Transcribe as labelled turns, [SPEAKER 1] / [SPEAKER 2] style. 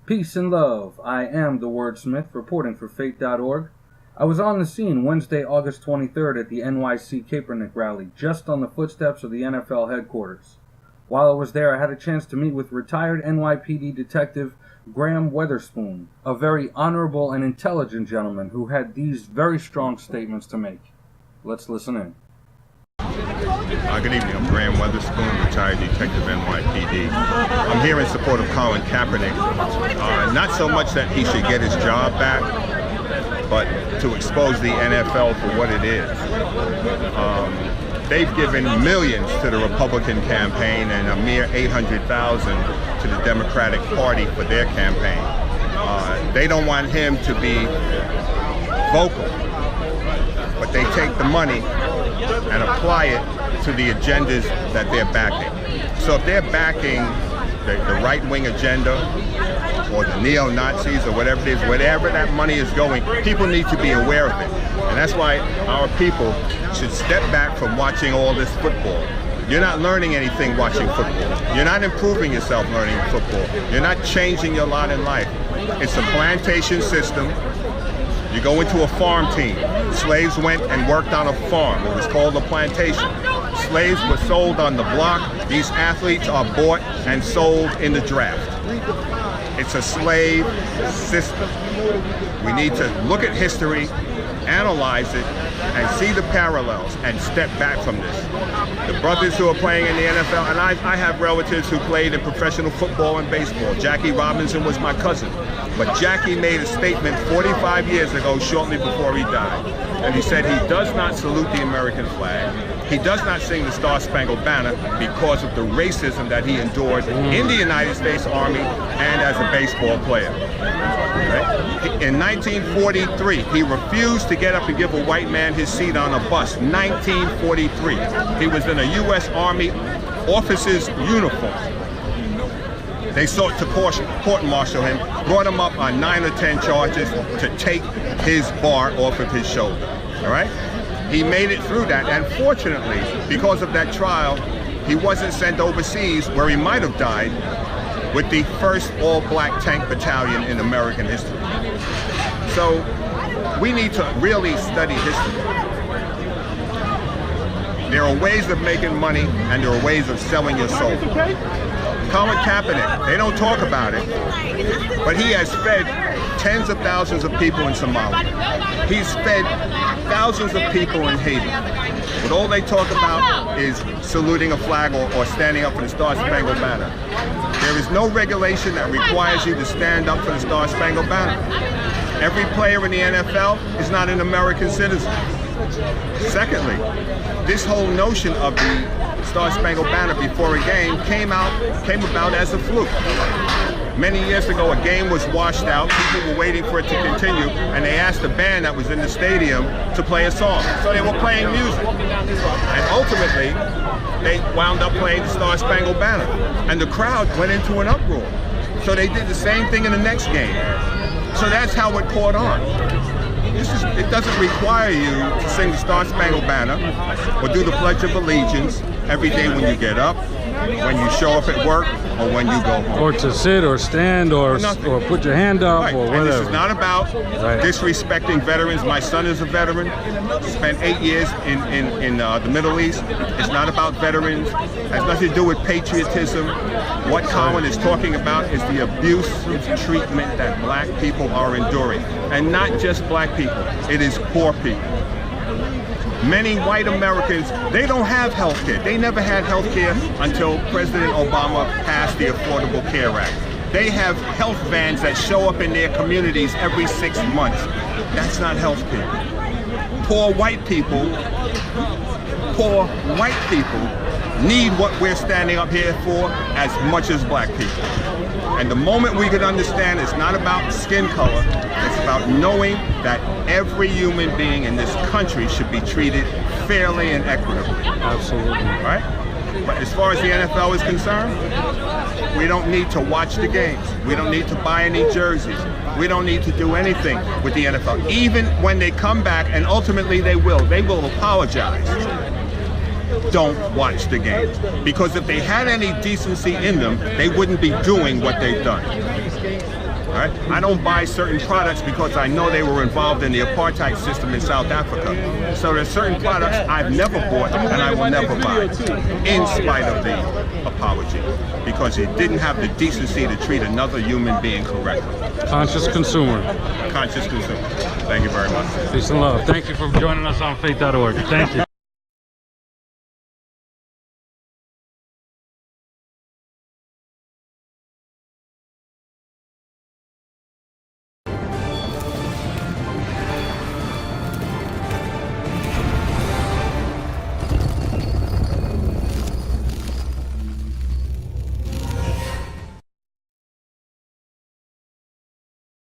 [SPEAKER 1] Peace and love. I am the Wordsmith, reporting for Fate.org. I was on the scene Wednesday, August 23rd at the NYC Kaepernick Rally, just on the footsteps of the NFL headquarters. While I was there, I had a chance to meet with retired NYPD Detective Graham Weatherspoon, a very honorable and intelligent gentleman who had these very strong statements to make. Let's listen in.
[SPEAKER 2] Good evening, I'm Graham Weatherspoon, retired detective NYPD. I'm here in support of Colin Kaepernick. Not so much that he should get his job back, but to expose the NFL for what it is. They've given millions to the Republican campaign and a mere 800,000 to the Democratic Party for their campaign. They don't want him to be vocal, but they take the money and apply it to the agendas that they're backing. So if they're backing the right-wing agenda or the neo-Nazis or whatever it is, wherever that money is going, people need to be aware of it. And that's why our people should step back from watching all this football. You're not learning anything watching football. You're not improving yourself learning football. You're not changing your lot in life. It's a plantation system. You go into a farm team. Slaves went and worked on a farm. It was called a plantation. Slaves were sold on the block. These athletes are bought and sold in the draft. It's a slave system. We need to look at history, analyze it, and see the parallels and step back from this. The brothers who are playing in the NFL, and I have relatives who played in professional football and baseball. Jackie Robinson was my cousin. But Jackie made a statement 45 years ago, shortly before he died. And he said he does not salute the American flag. He does not sing the Star-Spangled Banner because of the racism that he endured in the United States Army and as a baseball player. Right? In 1943, he refused to get up and give a white man his seat on a bus. 1943. He was in a U.S. Army officer's uniform. They sought to court-martial him, brought him up on 9 or 10 charges to take his bar off of his shoulder, all right? He made it through that, and fortunately, because of that trial, he wasn't sent overseas where he might have died with the first all-black tank battalion in American history. So we need to really study history. There are ways of making money, and there are ways of selling your soul. Colin Kaepernick, they don't talk about it, but he has fed tens of thousands of people in Somalia. He's fed thousands of people in Haiti. But all they talk about is saluting a flag or standing up for the Star-Spangled Banner. There is no regulation that requires you to stand up for the Star-Spangled Banner. Every player in the NFL is not an American citizen. Secondly, this whole notion of the Star-Spangled Banner before a game came about as a fluke. Many years ago, a game was washed out, people were waiting for it to continue, and they asked the band that was in the stadium to play a song. So they were playing music. And ultimately, they wound up playing the Star-Spangled Banner. And the crowd went into an uproar. So they did the same thing in the next game. So that's how it caught on. It doesn't require you to sing the Star-Spangled Banner or do the Pledge of Allegiance every day when you get up, when you show up at work, or when you go home.
[SPEAKER 1] Or to sit or stand or put your hand up,
[SPEAKER 2] right.
[SPEAKER 1] Or whatever.
[SPEAKER 2] And this is not about disrespecting veterans. My son is a veteran. Spent 8 years in the Middle East. It's not about veterans. It has nothing to do with patriotism. What Colin is talking about is the abusive treatment that black people are enduring. And not just black people. It is poor people. Many white Americans, they don't have health care. They never had health care until President Obama passed the Affordable Care Act. They have health vans that show up in their communities every 6 months. That's not health care. Poor white people need what we're standing up here for as much as black people. And the moment we can understand it's not about skin color, it's about knowing that every human being in this country should be treated fairly and equitably.
[SPEAKER 1] Absolutely.
[SPEAKER 2] Right? But as far as the NFL is concerned, we don't need to watch the games. We don't need to buy any jerseys. We don't need to do anything with the NFL. Even when they come back, and ultimately they will apologize. Don't watch the game. Because if they had any decency in them, they wouldn't be doing what they've done. Right? I don't buy certain products because I know they were involved in the apartheid system in South Africa. So there's certain products I've never bought and I will never buy, in spite of the apology, because he didn't have the decency to treat another human being correctly.
[SPEAKER 1] Conscious consumer.
[SPEAKER 2] Conscious consumer. Thank you very much.
[SPEAKER 1] Peace and love. Thank you for joining us on faith.org. Thank you.